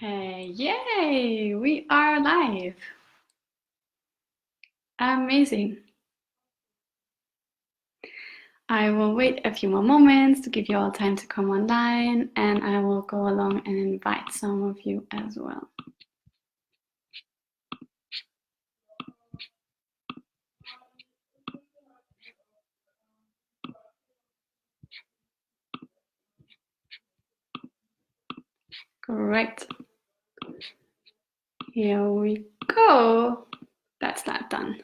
Hey, yay! We are live. Amazing. I will wait a few more moments to give you all time to come online, and I will go along and invite some of you as well. Great. Here we go. That's not done.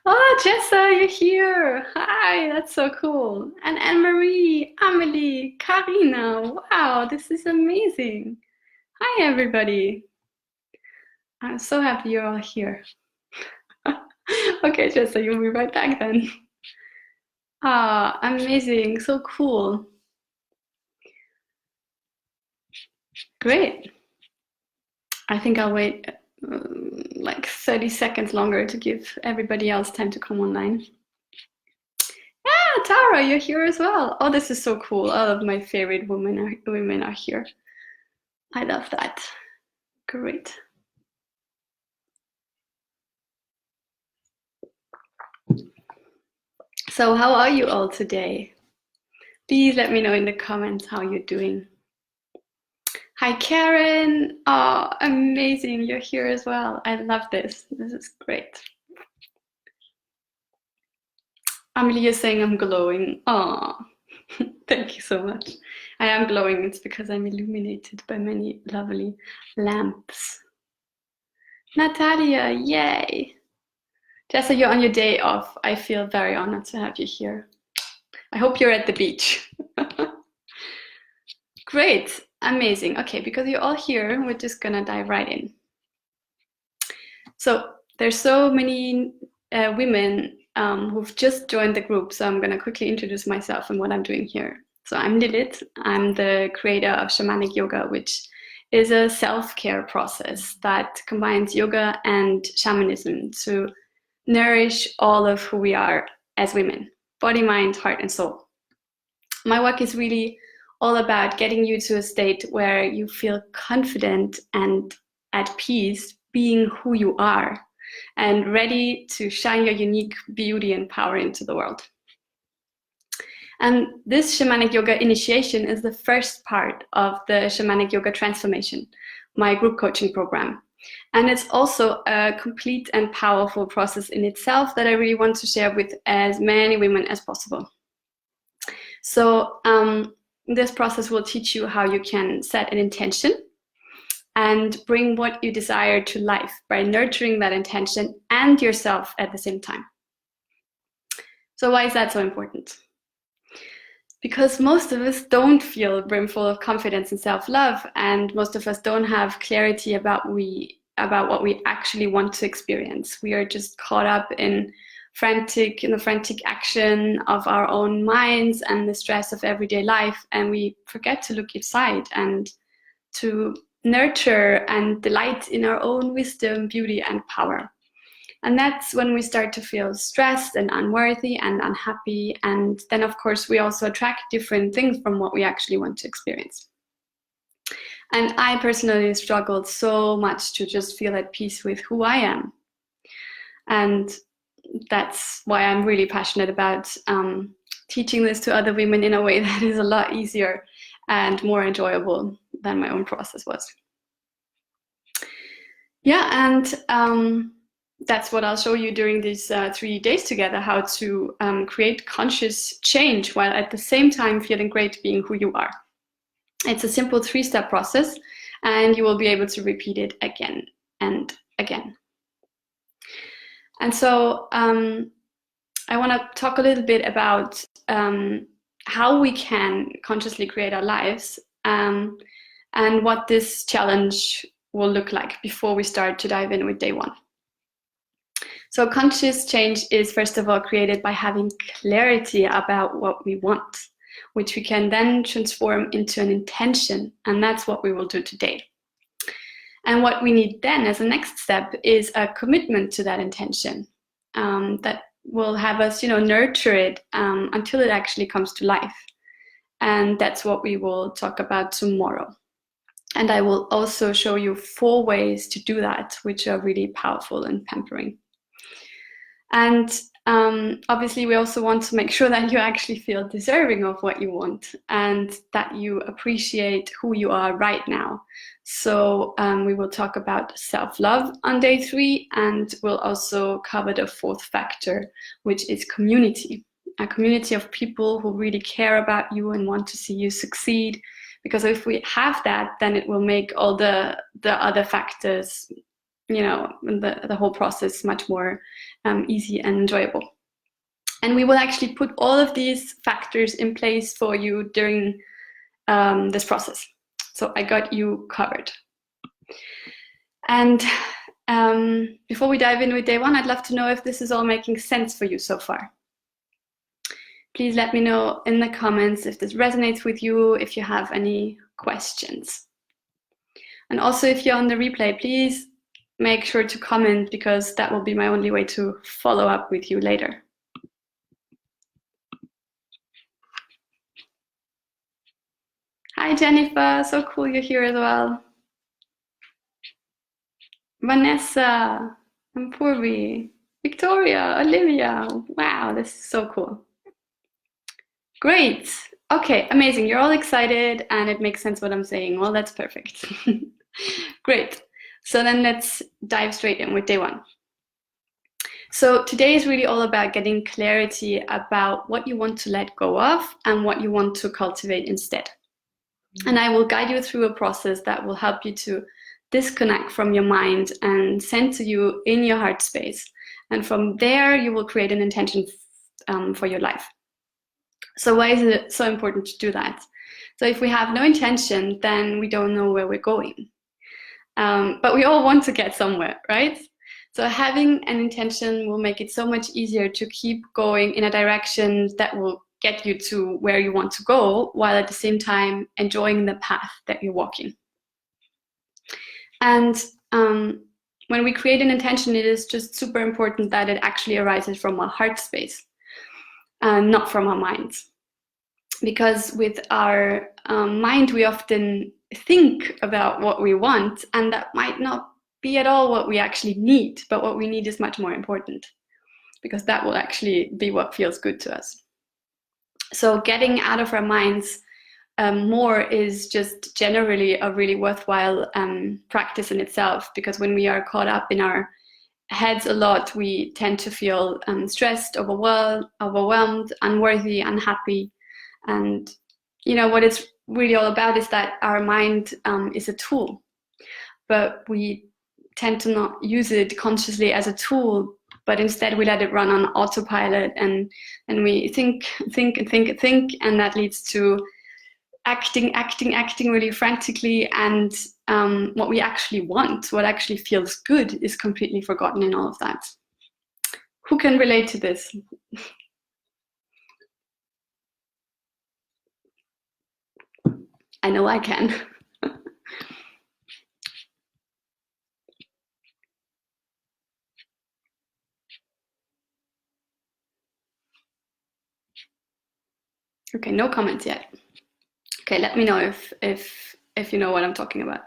Oh, Jessa, you're here. Hi, that's so cool. And Anne-Marie, Amelie, Karina. Wow, this is amazing. Hi, everybody. I'm so happy you're all here. Okay, Jessa, you'll be right back then. Ah, amazing. So cool. Great. I think I'll wait like 30 seconds longer to give everybody else time to come online. Ah, Tara, you're here as well. Oh, this is so cool. All of my favorite women are here. I love that. Great. So how are you all today? Please let me know in the comments how you're doing. Hi, Karen. Oh, amazing. You're here as well. I love this. This is great. Amelie is saying I'm glowing. Oh, thank you so much. I am glowing. It's because I'm illuminated by many lovely lamps. Natalia, yay. Jessa, you're on your day off. I feel very honored to have you here. I hope you're at the beach. Great, amazing. Okay, because you're all here, we're just gonna dive right in. So there's so many women who've just joined the group, so I'm gonna quickly introduce myself and what I'm doing here. So I'm Lilith. I'm the creator of Shamanic Yoga, which is a self-care process that combines yoga and shamanism to nourish all of who we are as women, body, mind, heart, and soul. My work is really all about getting you to a state where you feel confident and at peace being who you are and ready to shine your unique beauty and power into the world. And this Shamanic Yoga Initiation is the first part of the Shamanic Yoga Transformation, my group coaching program. And it's also a complete and powerful process in itself that I really want to share with as many women as possible. So this process will teach you how you can set an intention and bring what you desire to life by nurturing that intention and yourself at the same time. So why is that so important? Because most of us don't feel brimful of confidence and self-love, and most of us don't have clarity about what we actually want to experience. We are just caught up in the frantic action of our own minds and the stress of everyday life, and we forget to look inside and to nurture and delight in our own wisdom, beauty, and power. And that's when we start to feel stressed and unworthy and unhappy. And then, of course, we also attract different things from what we actually want to experience. And I personally struggled so much to just feel at peace with who I am. And that's why I'm really passionate about teaching this to other women in a way that is a lot easier and more enjoyable than my own process was. Yeah, and that's what I'll show you during these 3 days together, how to create conscious change while at the same time feeling great being who you are. It's a simple 3-step process, and you will be able to repeat it again and again. And so I want to talk a little bit about how we can consciously create our lives and what this challenge will look like before we start to dive in with day 1. So conscious change is, first of all, created by having clarity about what we want, which we can then transform into an intention. And that's what we will do today. And what we need then as a next step is a commitment to that intention that will have us, nurture it until it actually comes to life. And that's what we will talk about tomorrow. And I will also show you 4 ways to do that, which are really powerful and pampering. And obviously, we also want to make sure that you actually feel deserving of what you want and that you appreciate who you are right now. So we will talk about self-love on day 3, and we'll also cover the 4th factor, which is community. A community of people who really care about you and want to see you succeed. Because if we have that, then it will make all the other factors, you know, the whole process much more easy and enjoyable. And we will actually put all of these factors in place for you during this process. So I got you covered. And before we dive in with day 1, I'd love to know if this is all making sense for you so far. Please let me know in the comments if this resonates with you, if you have any questions. And also, if you're on the replay, please make sure to comment, because that will be my only way to follow up with you later. Hi, Jennifer. So cool you're here as well. Vanessa, and Purvi, Victoria, Olivia. Wow, this is so cool. Great. Okay, amazing. You're all excited and it makes sense what I'm saying. Well, that's perfect. Great. So then let's dive straight in with day 1. So today is really all about getting clarity about what you want to let go of and what you want to cultivate instead. And I will guide you through a process that will help you to disconnect from your mind and center you in your heart space. And from there, you will create an intention for your life. So why is it so important to do that? So if we have no intention, then we don't know where we're going. But we all want to get somewhere, right? So having an intention will make it so much easier to keep going in a direction that will get you to where you want to go, while at the same time enjoying the path that you're walking. And when we create an intention, it is just super important that it actually arises from our heart space, not from our minds. Because with our mind, we often think about what we want, and that might not be at all what we actually need, but what we need is much more important, because that will actually be what feels good to us. So getting out of our minds more is just generally a really worthwhile practice in itself, because when we are caught up in our heads a lot, we tend to feel stressed, overwhelmed, unworthy, unhappy. And you know what it's really all about is that our mind is a tool, but we tend to not use it consciously as a tool, but instead we let it run on autopilot, and we think, and that leads to acting really frantically, and what we actually want, what actually feels good, is completely forgotten in all of that. Who can relate to this? I know I can. Okay, no comments yet. Okay, let me know if you know what I'm talking about.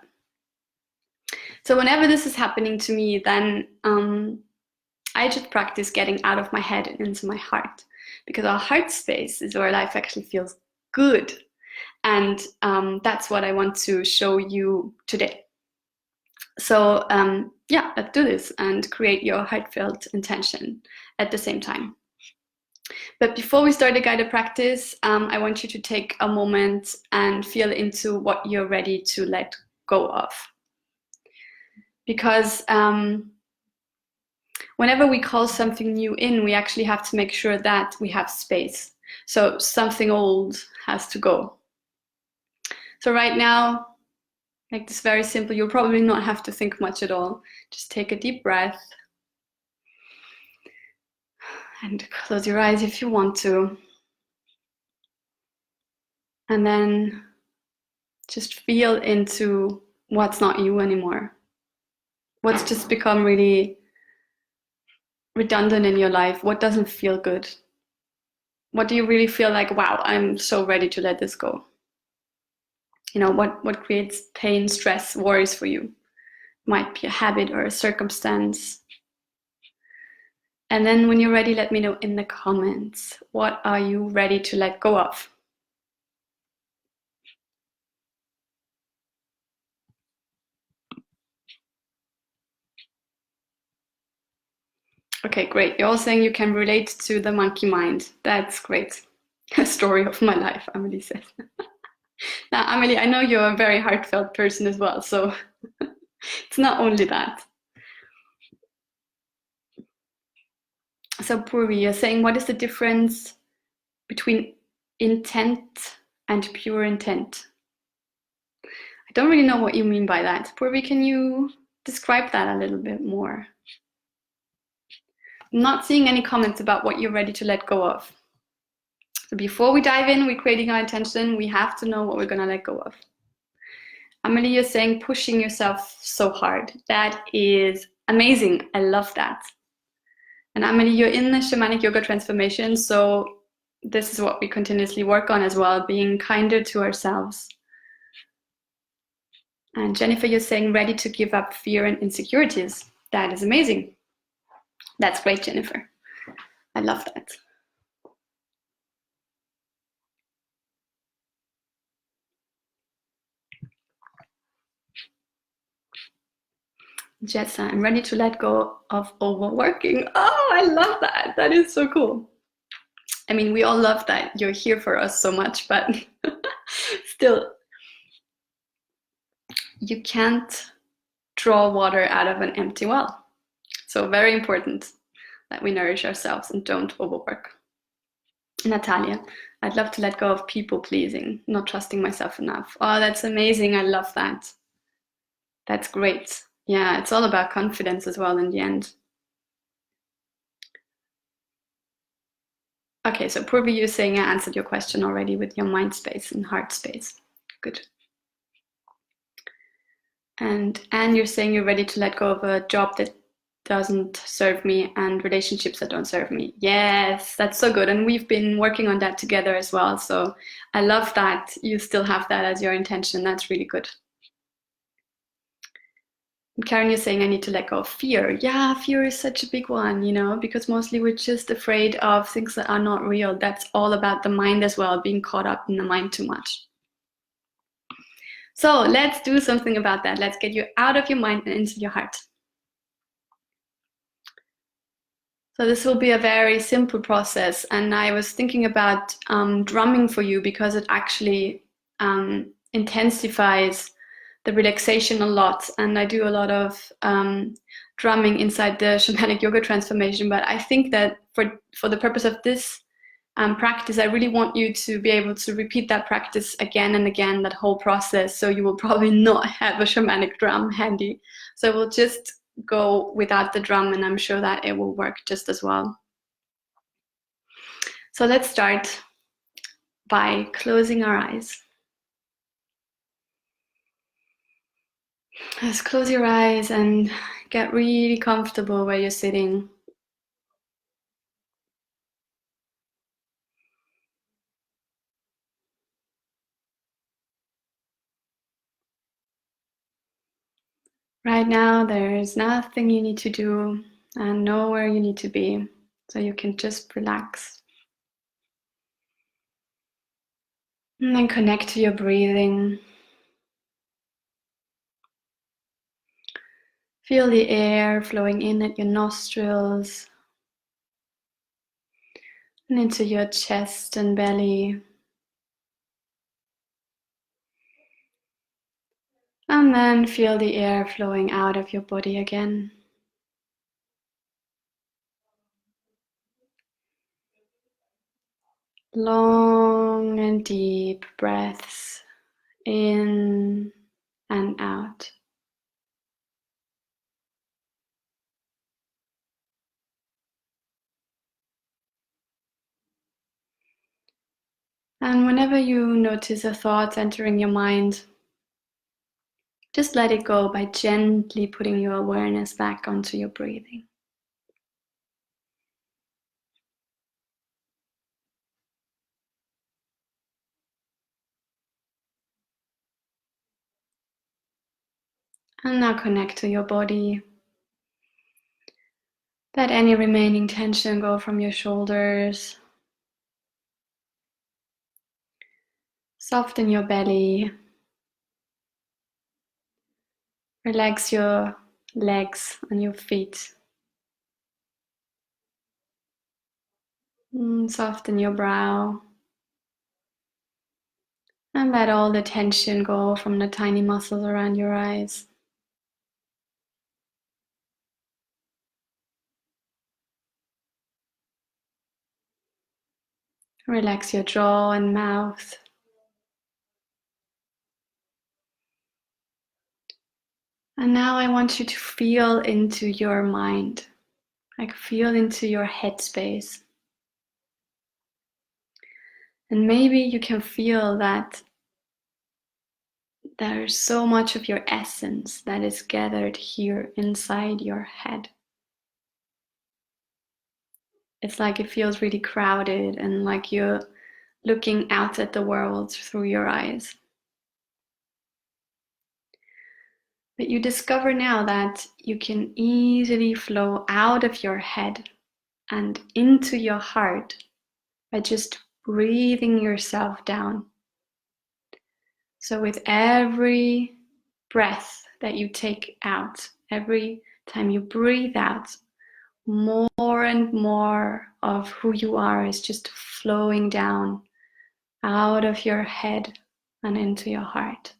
So whenever this is happening to me, then I just practice getting out of my head and into my heart, because our heart space is where life actually feels good. And that's what I want to show you today. So yeah, let's do this and create your heartfelt intention at the same time. But before we start the guided practice, I want you to take a moment and feel into what you're ready to let go of. Because whenever we call something new in, we actually have to make sure that we have space. So something old has to go. So right now, make this very simple. You'll probably not have to think much at all. Just take a deep breath and close your eyes if you want to. And then just feel into what's not you anymore. What's just become really redundant in your life? What doesn't feel good? What do you really feel like, wow, I'm so ready to let this go? what creates pain, stress, worries for you. Might be a habit or a circumstance. And then when you're ready, let me know in the comments. What are you ready to let go of? Okay, great. You're all saying you can relate to the monkey mind. That's great. A story of my life, Amelie says. Now, Amelie, I know you're a very heartfelt person as well, so it's not only that. So, Purvi, you're saying, what is the difference between intent and pure intent? I don't really know what you mean by that. Purvi, can you describe that a little bit more? I'm not seeing any comments about what you're ready to let go of. So before we dive in, we're creating our intention, we have to know what we're going to let go of. Amelie, you're saying pushing yourself so hard. That is amazing. I love that. And Amelie, you're in the Shamanic Yoga transformation, so this is what we continuously work on as well, being kinder to ourselves. And Jennifer, you're saying ready to give up fear and insecurities. That is amazing. That's great, Jennifer. I love that. Jessa, I'm ready to let go of overworking. Oh, I love that. That is so cool. I mean, we all love that you're here for us so much, but still, you can't draw water out of an empty well. So very important that we nourish ourselves and don't overwork. Natalia, I'd love to let go of people pleasing, not trusting myself enough. Oh, that's amazing. I love that. That's great. Yeah, it's all about confidence as well in the end. Okay, so Purvi, you're saying I answered your question already with your mind space and heart space. Good. And you're saying you're ready to let go of a job that doesn't serve me and relationships that don't serve me. Yes, that's so good. And we've been working on that together as well. So I love that you still have that as your intention. That's really good. And Karen, you're saying I need to let go of fear. Yeah, fear is such a big one, because mostly we're just afraid of things that are not real. That's all about the mind as well, being caught up in the mind too much. So let's do something about that. Let's get you out of your mind and into your heart. So this will be a very simple process. And I was thinking about drumming for you because it actually intensifies the relaxation a lot. And I do a lot of drumming inside the Shamanic Yoga transformation. But I think that for the purpose of this practice, I really want you to be able to repeat that practice again and again, that whole process. So you will probably not have a shamanic drum handy. So we'll just go without the drum, and I'm sure that it will work just as well. So let's start by closing our eyes. Just close your eyes and get really comfortable where you're sitting. Right now, there's nothing you need to do and nowhere you need to be, so you can just relax. And then connect to your breathing. Feel the air flowing in at your nostrils and into your chest and belly. And then feel the air flowing out of your body again. Long and deep breaths in and out. And whenever you notice a thought entering your mind, just let it go by gently putting your awareness back onto your breathing. And now connect to your body. Let any remaining tension go from your shoulders. Soften your belly. Relax your legs and your feet. Soften your brow. And let all the tension go from the tiny muscles around your eyes. Relax your jaw and mouth. And now I want you to feel into your mind, like feel into your headspace. And maybe you can feel that there's so much of your essence that is gathered here inside your head. It's like it feels really crowded and like you're looking out at the world through your eyes. But you discover now that you can easily flow out of your head and into your heart by just breathing yourself down. So with every breath that you take out, every time you breathe out, more and more of who you are is just flowing down out of your head and into your heart.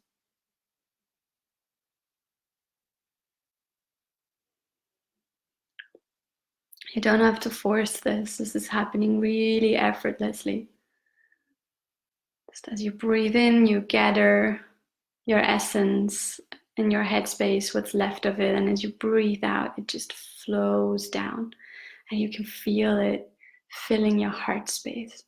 You don't have to force this. This is happening really effortlessly. Just as you breathe in, you gather your essence in your headspace, what's left of it, and as you breathe out, it just flows down, and you can feel it filling your heart space.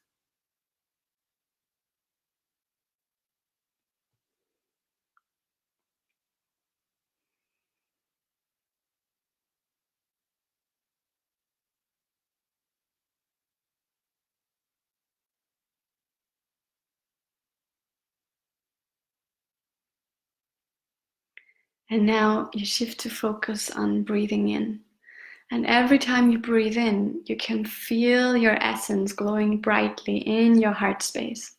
And now you shift to focus on breathing in. And every time you breathe in, you can feel your essence glowing brightly in your heart space.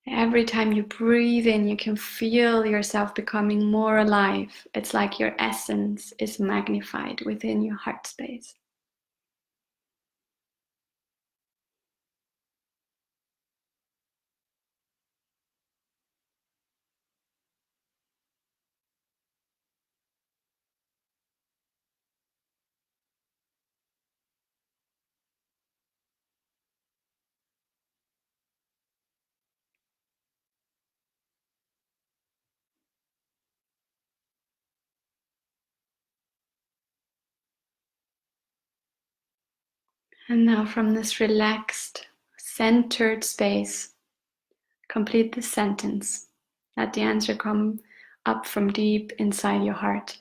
Every time you breathe in, you can feel yourself becoming more alive. It's like your essence is magnified within your heart space. And now from this relaxed, centered space, complete this sentence. Let the answer come up from deep inside your heart.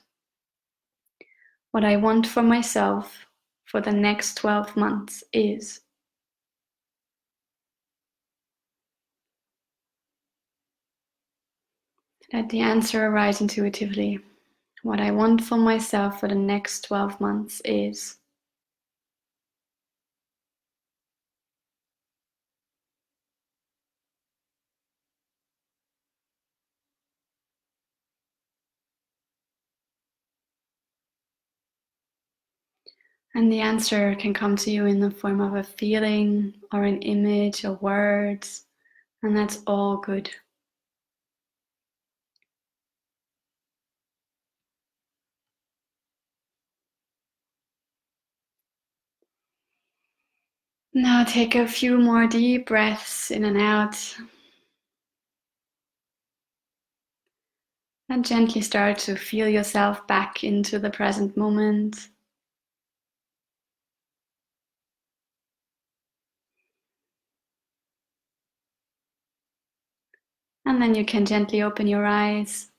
What I want for myself for the next 12 months is. Let the answer arise intuitively. What I want for myself for the next 12 months is. And the answer can come to you in the form of a feeling or an image or words, and that's all good. Now take a few more deep breaths in and out. And gently start to feel yourself back into the present moment. And then you can gently open your eyes.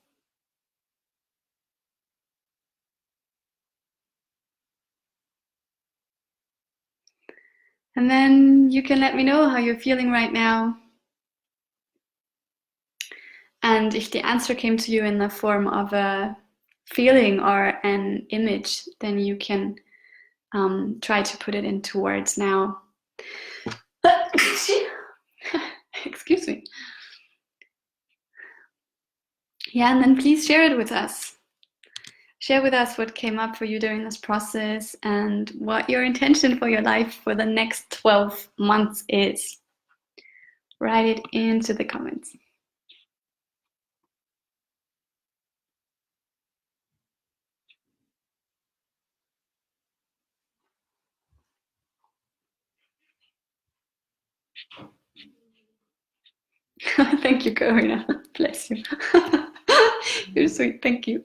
And then you can let me know how you're feeling right now. And if the answer came to you in the form of a feeling or an image, then you can try to put it into words now. Excuse me. Yeah, and then please share it with us. Share with us what came up for you during this process and what your intention for your life for the next 12 months is. Write it into the comments. Thank you, Karina. Bless you. You're sweet. Thank you.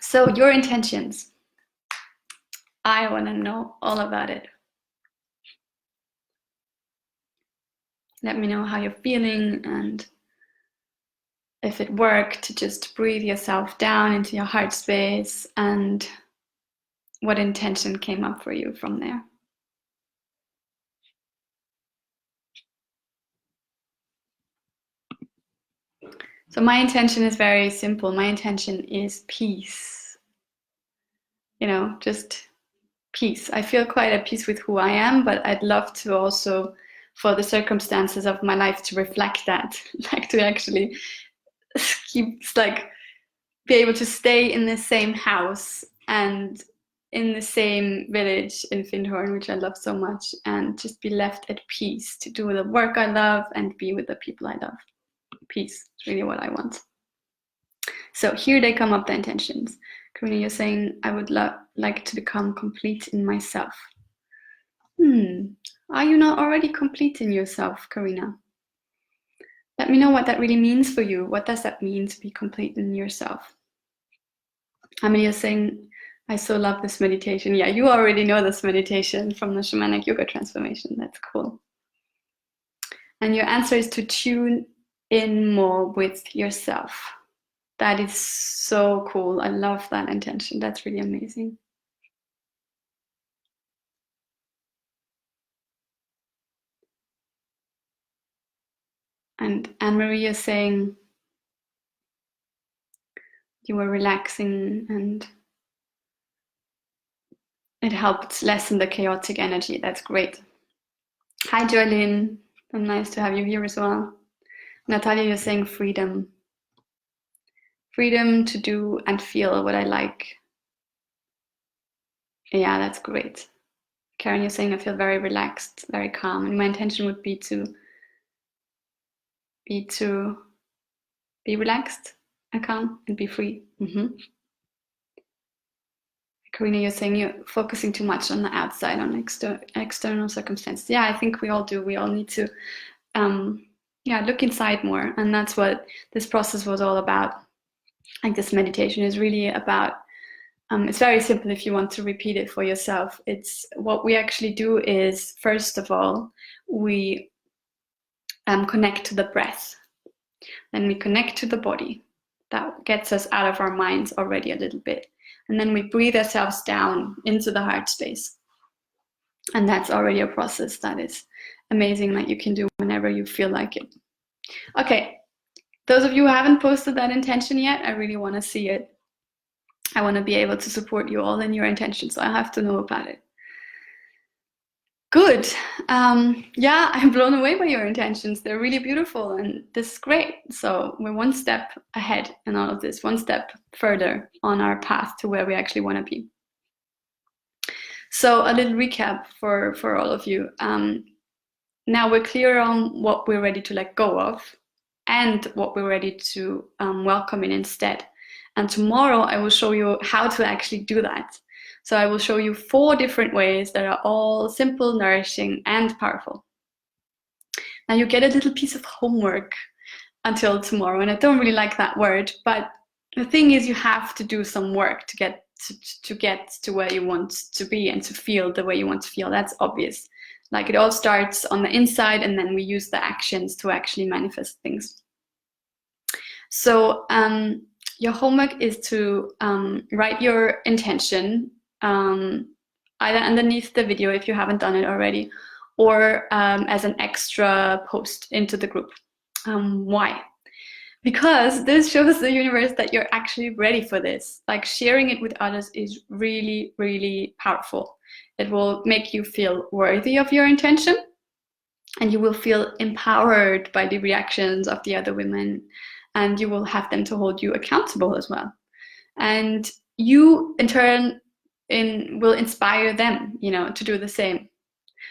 So your intentions. I want to know all about it. Let me know how you're feeling and if it worked to just breathe yourself down into your heart space and what intention came up for you from there. So my intention is very simple. My intention is peace. You know, just peace. I feel quite at peace with who I am, but I'd love to also, for the circumstances of my life, to reflect that, like to actually keep, like, be able to stay in the same house and in the same village in Findhorn, which I love so much, and just be left at peace to do the work I love and be with the people I love. Peace is really what I want. So here they come up, the intentions. Karina, you're saying, I would like to become complete in myself. Are you not already complete in yourself, Karina? Let me know what that really means for you. What does that mean to be complete in yourself? Amelia is saying, I so love this meditation. Yeah, you already know this meditation from the Shamanic Yoga transformation. That's cool. And your answer is to tune in more with yourself. That is so cool. I love that intention. That's really amazing. And Anne-Marie is saying you were relaxing and it helped lessen the chaotic energy. That's great. Hi, Jolene. Nice to have you here as well. Natalia, you're saying freedom. Freedom to do and feel what I like. Yeah, that's great. Karen, you're saying I feel very relaxed, very calm. And my intention would be to be relaxed and calm and be free. Karina, you're saying you're focusing too much on the outside, on external circumstances. Yeah, I think we all do. We all need to look inside more. And that's what this process was all about. Like this meditation is really about, it's very simple if you want to repeat it for yourself. It's what we actually do is, first of all, we connect to the breath. Then we connect to the body. That gets us out of our minds already a little bit. And then we breathe ourselves down into the heart space. And that's already a process that is amazing that you can do whenever you feel like it. Okay, those of you who haven't posted that intention yet, I really want to see it. I want to be able to support you all in your intention, so I have to know about it. Good. Yeah, I'm blown away by your intentions. They're really beautiful and this is great. So we're one step ahead in all of this, one step further on our path to where we actually want to be. So a little recap for all of you. Now we're clear on what we're ready to let go of and what we're ready to welcome in instead. And tomorrow I will show you how to actually do that. So I will show you 4 different ways that are all simple, nourishing, and powerful. Now you get a little piece of homework until tomorrow, and I don't really like that word, but the thing is you have to do some work to get to where you want to be and to feel the way you want to feel. That's obvious. Like it all starts on the inside, and then we use the actions to actually manifest things. So your homework is to write your intention either underneath the video if you haven't done it already, or as an extra post into the group. Why? Because this shows the universe that you're actually ready for this. Like, sharing it with others is really, really powerful. It will make you feel worthy of your intention, and you will feel empowered by the reactions of the other women, and you will have them to hold you accountable as well. And you, in turn, will inspire them, to do the same.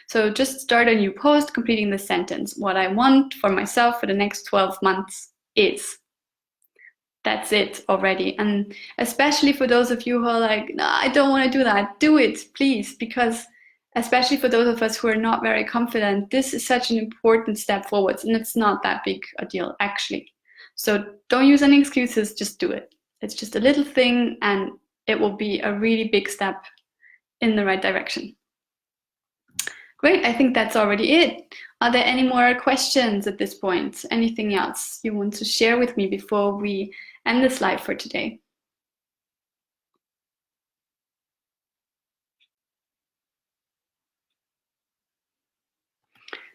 So just start a new post, completing the sentence. What I want for myself for the next 12 months is. That's it already. And especially for those of you who are like, no, I don't want to do that, do it, please. Because especially for those of us who are not very confident, this is such an important step forwards, and it's not that big a deal, actually. So don't use any excuses, just do it. It's just a little thing, and it will be a really big step in the right direction. Great, I think that's already it. Are there any more questions at this point? Anything else you want to share with me before we end this live for today?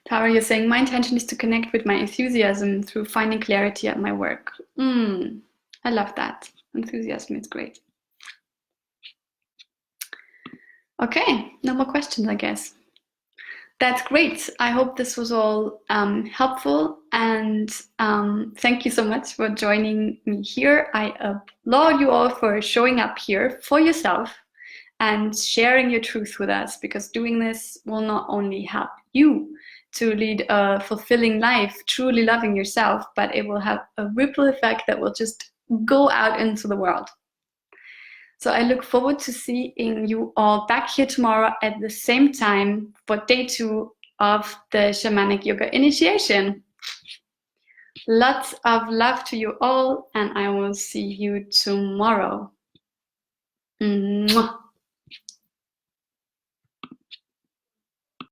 Tara, you're saying, my intention is to connect with my enthusiasm through finding clarity at my work. I love that. Enthusiasm is great. Okay, no more questions, I guess. That's great. I hope this was all helpful, and thank you so much for joining me here. I applaud you all for showing up here for yourself and sharing your truth with us, because doing this will not only help you to lead a fulfilling life, truly loving yourself, but it will have a ripple effect that will just go out into the world. So I look forward to seeing you all back here tomorrow at the same time for day 2 of the Shamanic Yoga Initiation. Lots of love to you all, and I will see you tomorrow. Mwah.